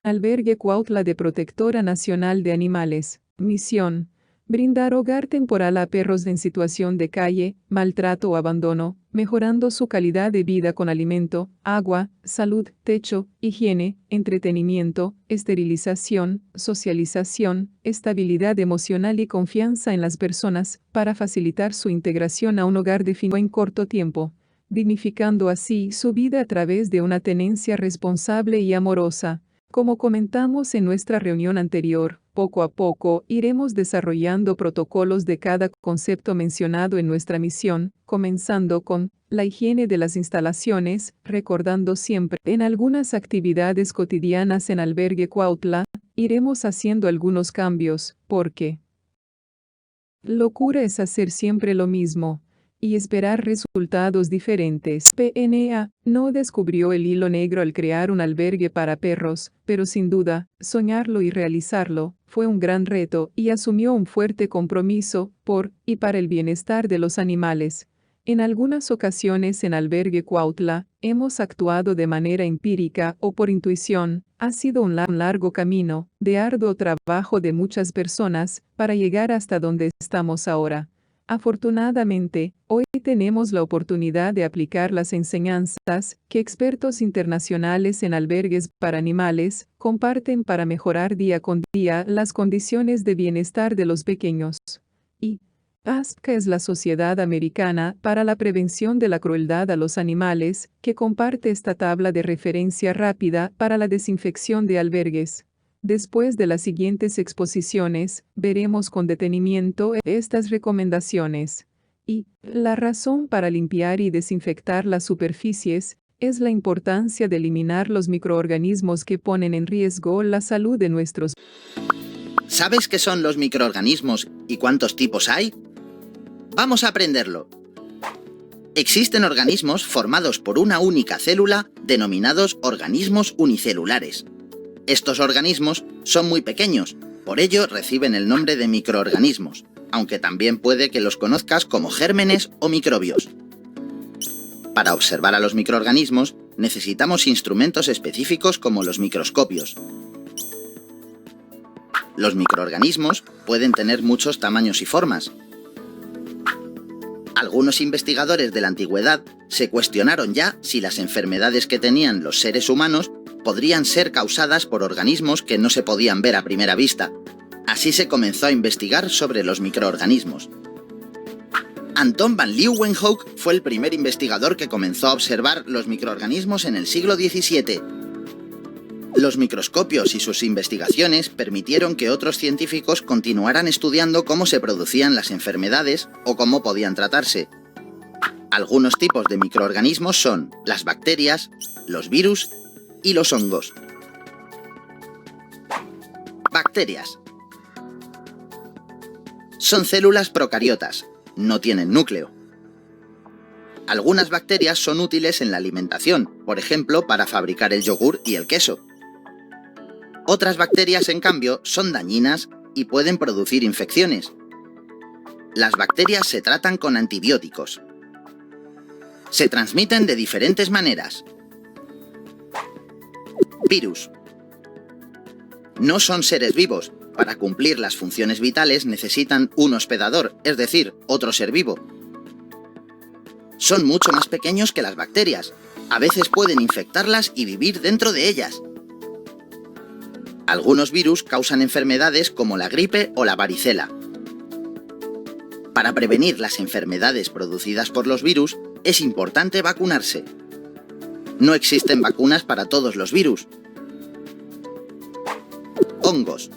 Albergue Cuautla de Protectora Nacional de Animales. Misión: brindar hogar temporal a perros en situación de calle, maltrato o abandono, mejorando su calidad de vida con alimento, agua, salud, techo, higiene, entretenimiento, esterilización, socialización, estabilidad emocional y confianza en las personas, para facilitar su integración a un hogar definido en corto tiempo, dignificando así su vida a través de una tenencia responsable y amorosa. Como comentamos en nuestra reunión anterior, poco a poco iremos desarrollando protocolos de cada concepto mencionado en nuestra misión, comenzando con la higiene de las instalaciones, recordando siempre en algunas actividades cotidianas en Albergue Cuautla, iremos haciendo algunos cambios, porque locura es hacer siempre lo mismo y esperar resultados diferentes. PNA no descubrió el hilo negro al crear un albergue para perros, pero sin duda, soñarlo y realizarlo fue un gran reto y asumió un fuerte compromiso por y para el bienestar de los animales. En algunas ocasiones en Albergue Cuautla, hemos actuado de manera empírica o por intuición. Ha sido un largo camino, de arduo trabajo de muchas personas, para llegar hasta donde estamos ahora. Afortunadamente, hoy tenemos la oportunidad de aplicar las enseñanzas que expertos internacionales en albergues para animales comparten para mejorar día con día las condiciones de bienestar de los pequeños. Y ASPCA es la Sociedad Americana para la Prevención de la Crueldad a los Animales, que comparte esta tabla de referencia rápida para la desinfección de albergues. Después de las siguientes exposiciones, veremos con detenimiento estas recomendaciones. Y la razón para limpiar y desinfectar las superficies es la importancia de eliminar los microorganismos que ponen en riesgo la salud de nuestros. ¿Sabes qué son los microorganismos y cuántos tipos hay? Vamos a aprenderlo. Existen organismos formados por una única célula denominados organismos unicelulares. Estos organismos son muy pequeños, por ello reciben el nombre de microorganismos, aunque también puede que los conozcas como gérmenes o microbios. Para observar a los microorganismos necesitamos instrumentos específicos como los microscopios. Los microorganismos pueden tener muchos tamaños y formas. Algunos investigadores de la antigüedad se cuestionaron ya si las enfermedades que tenían los seres humanos podrían ser causadas por organismos que no se podían ver a primera vista. Así se comenzó a investigar sobre los microorganismos. Anton van Leeuwenhoek fue el primer investigador que comenzó a observar los microorganismos en el siglo XVII. Los microscopios y sus investigaciones permitieron que otros científicos continuaran estudiando cómo se producían las enfermedades o cómo podían tratarse. Algunos tipos de microorganismos son las bacterias, los virus y los hongos. Bacterias. Son células procariotas, no tienen núcleo. Algunas bacterias son útiles en la alimentación, por ejemplo, para fabricar el yogur y el queso. Otras bacterias, en cambio, son dañinas y pueden producir infecciones. Las bacterias se tratan con antibióticos. Se transmiten de diferentes maneras. Virus. No son seres vivos. Para cumplir las funciones vitales necesitan un hospedador, es decir, otro ser vivo. Son mucho más pequeños que las bacterias. A veces pueden infectarlas y vivir dentro de ellas. Algunos virus causan enfermedades como la gripe o la varicela. Para prevenir las enfermedades producidas por los virus, es importante vacunarse. No existen vacunas para todos los virus. Hongos.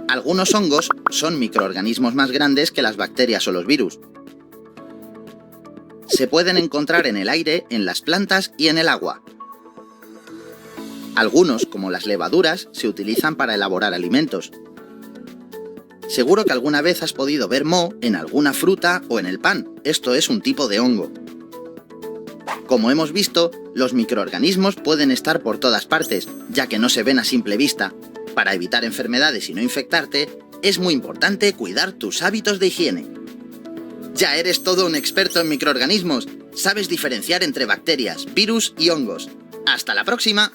Algunos hongos son microorganismos más grandes que las bacterias o los virus. Se pueden encontrar en el aire, en las plantas y en el agua. Algunos, como las levaduras, se utilizan para elaborar alimentos. Seguro que alguna vez has podido ver moho en alguna fruta o en el pan. Esto es un tipo de hongo. Como hemos visto, los microorganismos pueden estar por todas partes, ya que no se ven a simple vista. Para evitar enfermedades y no infectarte, es muy importante cuidar tus hábitos de higiene. Ya eres todo un experto en microorganismos. Sabes diferenciar entre bacterias, virus y hongos. ¡Hasta la próxima!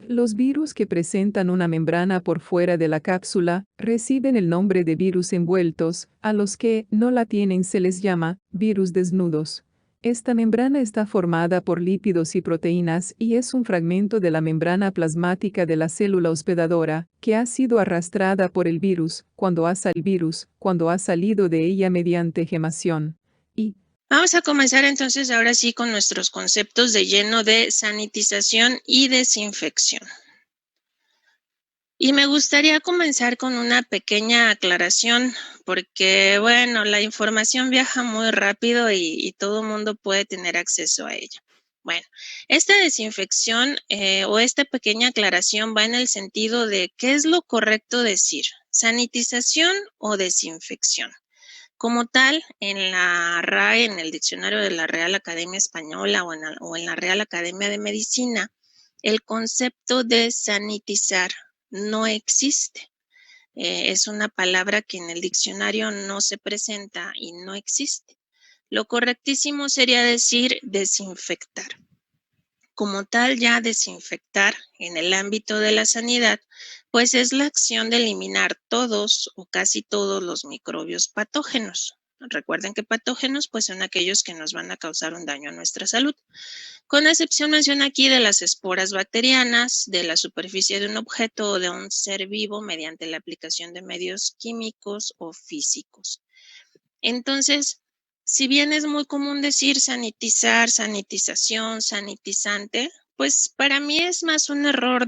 Los virus que presentan una membrana por fuera de la cápsula reciben el nombre de virus envueltos, a los que no la tienen se les llama virus desnudos. Esta membrana está formada por lípidos y proteínas y es un fragmento de la membrana plasmática de la célula hospedadora, que ha sido arrastrada por el virus cuando ha salido de ella mediante gemación. Vamos a comenzar entonces ahora sí con nuestros conceptos de lleno de sanitización y desinfección. Y me gustaría comenzar con una pequeña aclaración, porque bueno, la información viaja muy rápido y todo el mundo puede tener acceso a ella. Bueno, esta desinfección o esta pequeña aclaración va en el sentido de qué es lo correcto decir, sanitización o desinfección. Como tal, en la RAE, en el diccionario de la Real Academia Española o en la Real Academia de Medicina, el concepto de sanitizar no existe. Es una palabra que en el diccionario no se presenta y no existe. Lo correctísimo sería decir desinfectar. Como tal, ya desinfectar en el ámbito de la sanidad, pues es la acción de eliminar todos o casi todos los microbios patógenos. Recuerden que patógenos pues son aquellos que nos van a causar un daño a nuestra salud. Con excepción menciona aquí de las esporas bacterianas, de la superficie de un objeto o de un ser vivo mediante la aplicación de medios químicos o físicos. Entonces, si bien es muy común decir sanitizar, sanitización, sanitizante, pues para mí es más un error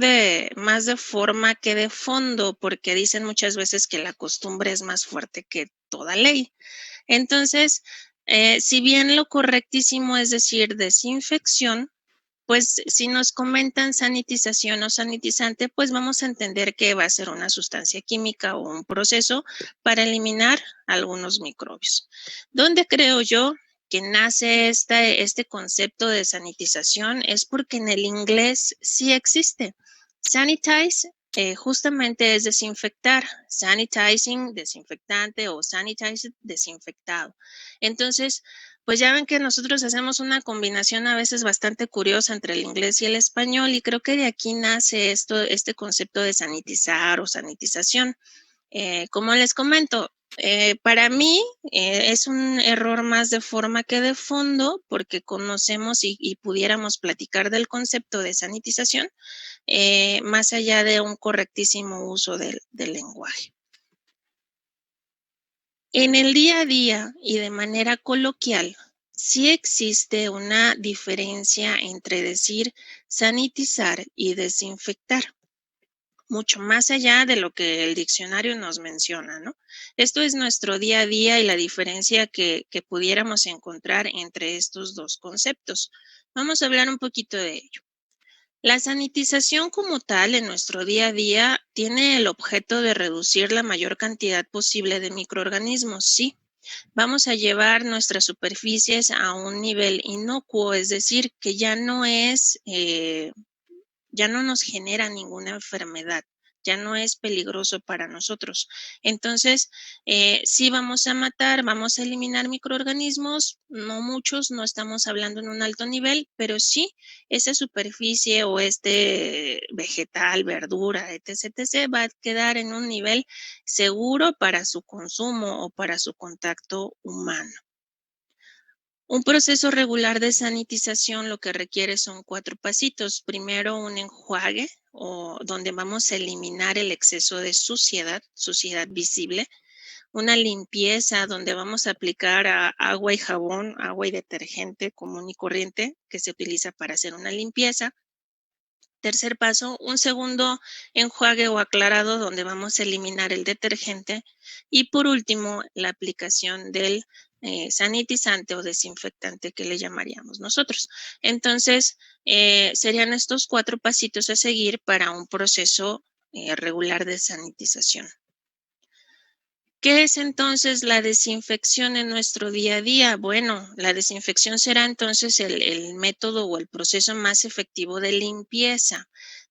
más de forma que de fondo, porque dicen muchas veces que la costumbre es más fuerte que toda ley. Entonces, si bien lo correctísimo es decir desinfección, pues si nos comentan sanitización o sanitizante, pues vamos a entender que va a ser una sustancia química o un proceso para eliminar algunos microbios. ¿Dónde creo yo que nace este concepto de sanitización? Es porque en el inglés sí existe. Sanitize justamente es desinfectar, sanitizing, desinfectante o sanitize, desinfectado. Entonces, pues ya ven que nosotros hacemos una combinación a veces bastante curiosa entre el inglés y el español y creo que de aquí nace este concepto de sanitizar o sanitización. Como les comento, para mí es un error más de forma que de fondo porque conocemos y pudiéramos platicar del concepto de sanitización más allá de un correctísimo uso del lenguaje. En el día a día y de manera coloquial, sí existe una diferencia entre decir sanitizar y desinfectar, mucho más allá de lo que el diccionario nos menciona, ¿no? Esto es nuestro día a día y la diferencia que pudiéramos encontrar entre estos dos conceptos. Vamos a hablar un poquito de ello. La sanitización como tal en nuestro día a día tiene el objeto de reducir la mayor cantidad posible de microorganismos, sí. Vamos a llevar nuestras superficies a un nivel inocuo, es decir, que ya no nos genera ninguna enfermedad, ya no es peligroso para nosotros. Entonces, sí vamos a matar, vamos a eliminar microorganismos, no muchos, no estamos hablando en un alto nivel, pero sí esa superficie o este vegetal, verdura, etc., etc., va a quedar en un nivel seguro para su consumo o para su contacto humano. Un proceso regular de sanitización lo que requiere son 4 pasitos. Primero, un enjuague o donde vamos a eliminar el exceso de suciedad visible. Una limpieza donde vamos a aplicar agua y jabón, agua y detergente común y corriente que se utiliza para hacer una limpieza. Tercer paso, un segundo enjuague o aclarado donde vamos a eliminar el detergente. Y por último, la aplicación del sanitizante o desinfectante que le llamaríamos nosotros. Entonces, serían estos 4 pasitos a seguir para un proceso regular de sanitización. ¿Qué es entonces la desinfección en nuestro día a día? Bueno, la desinfección será entonces el método o el proceso más efectivo de limpieza.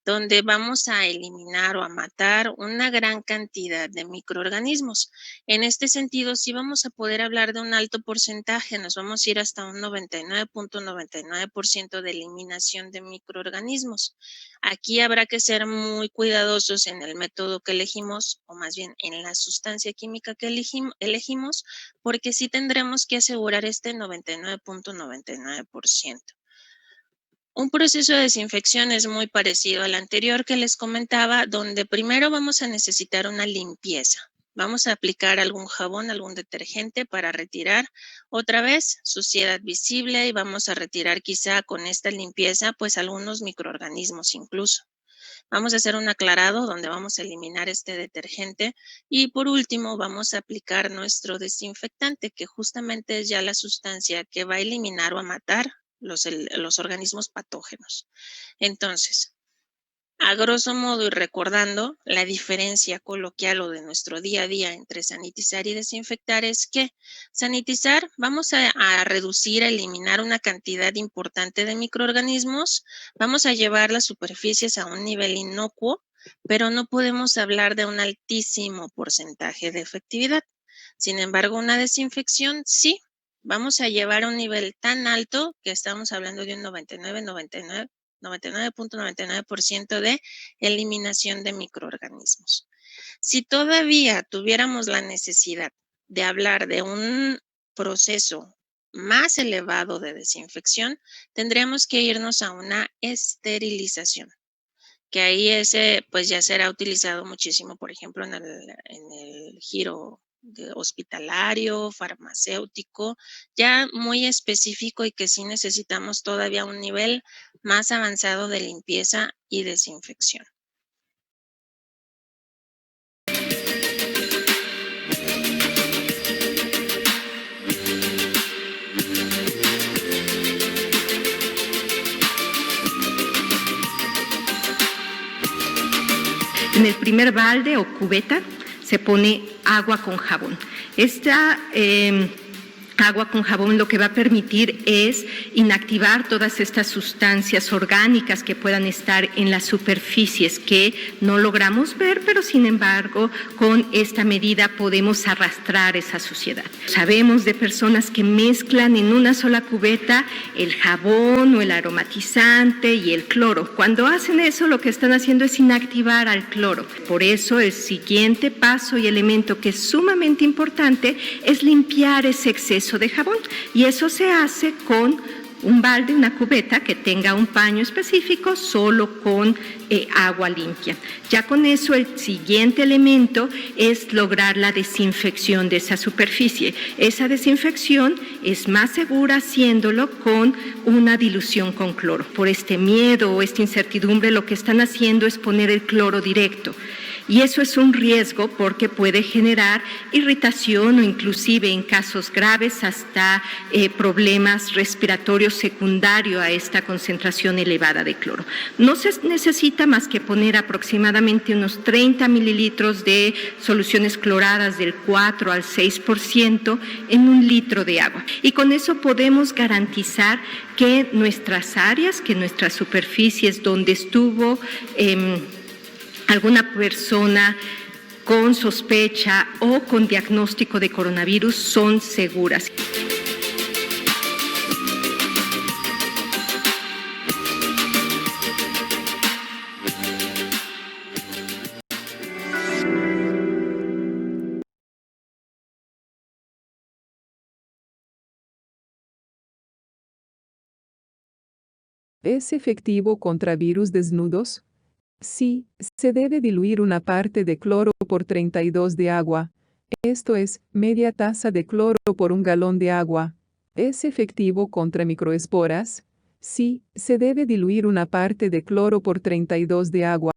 donde vamos a eliminar o a matar una gran cantidad de microorganismos. En este sentido, sí vamos a poder hablar de un alto porcentaje, nos vamos a ir hasta un 99.99% de eliminación de microorganismos. Aquí habrá que ser muy cuidadosos en el método que elegimos, o más bien en la sustancia química que elegimos, porque sí tendremos que asegurar este 99.99%. Un proceso de desinfección es muy parecido al anterior que les comentaba, donde primero vamos a necesitar una limpieza. Vamos a aplicar algún jabón, algún detergente para retirar otra vez suciedad visible y vamos a retirar quizá con esta limpieza pues algunos microorganismos incluso. Vamos a hacer un aclarado donde vamos a eliminar este detergente y por último vamos a aplicar nuestro desinfectante, que justamente es ya la sustancia que va a eliminar o a matar los organismos patógenos. Entonces, a grosso modo y recordando, la diferencia coloquial o de nuestro día a día entre sanitizar y desinfectar es que sanitizar vamos a reducir, a eliminar una cantidad importante de microorganismos, vamos a llevar las superficies a un nivel inocuo, pero no podemos hablar de un altísimo porcentaje de efectividad. Sin embargo, una desinfección sí, vamos a llevar a un nivel tan alto que estamos hablando de un 99.99% de eliminación de microorganismos. Si todavía tuviéramos la necesidad de hablar de un proceso más elevado de desinfección, tendríamos que irnos a una esterilización, que ahí ese pues ya será utilizado muchísimo, por ejemplo, en el giro hospitalario, farmacéutico, ya muy específico y que sí necesitamos todavía un nivel más avanzado de limpieza y desinfección. En el primer balde o cubeta se pone agua con jabón. Esta agua con jabón lo que va a permitir es inactivar todas estas sustancias orgánicas que puedan estar en las superficies que no logramos ver, pero sin embargo con esta medida podemos arrastrar esa suciedad. Sabemos de personas que mezclan en una sola cubeta el jabón o el aromatizante y el cloro. Cuando hacen eso lo que están haciendo es inactivar al cloro. Por eso el siguiente paso y elemento que es sumamente importante es limpiar ese exceso de jabón, y eso se hace con un balde, una cubeta que tenga un paño específico, solo con agua limpia. Ya con eso el siguiente elemento es lograr la desinfección de esa superficie. Esa desinfección es más segura haciéndolo con una dilución con cloro. Por este miedo o esta incertidumbre lo que están haciendo es poner el cloro directo. Y eso es un riesgo porque puede generar irritación o inclusive en casos graves hasta problemas respiratorios secundarios a esta concentración elevada de cloro. No se necesita más que poner aproximadamente unos 30 mililitros de soluciones cloradas del 4 al 6% en un litro de agua. Y con eso podemos garantizar que nuestras áreas, que nuestras superficies donde estuvo alguna persona con sospecha o con diagnóstico de coronavirus son seguras. ¿Es efectivo contra virus desnudos? Sí, se debe diluir una parte de cloro por 32 de agua. Esto es, media taza de cloro por un galón de agua. ¿Es efectivo contra microesporas? Sí, se debe diluir una parte de cloro por 32 de agua.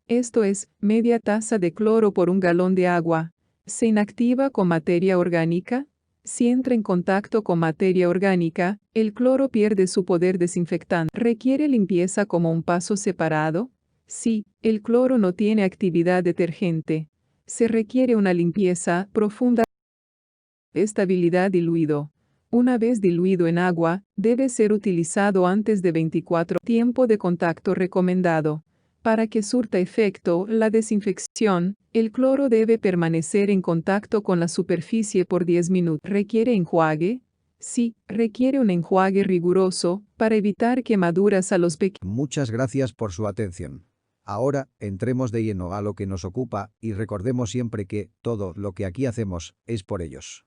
Esto es, media taza de cloro por un galón de agua. ¿Se inactiva con materia orgánica? Si entra en contacto con materia orgánica, el cloro pierde su poder desinfectante. ¿Requiere limpieza como un paso separado? Sí, el cloro no tiene actividad detergente. Se requiere una limpieza profunda. Estabilidad diluido. Una vez diluido en agua, debe ser utilizado antes de 24 horas. Tiempo de contacto recomendado. Para que surta efecto la desinfección, el cloro debe permanecer en contacto con la superficie por 10 minutos. ¿Requiere enjuague? Sí, requiere un enjuague riguroso para evitar quemaduras a los pequeños. Muchas gracias por su atención. Ahora, entremos de lleno a lo que nos ocupa y recordemos siempre que todo lo que aquí hacemos es por ellos.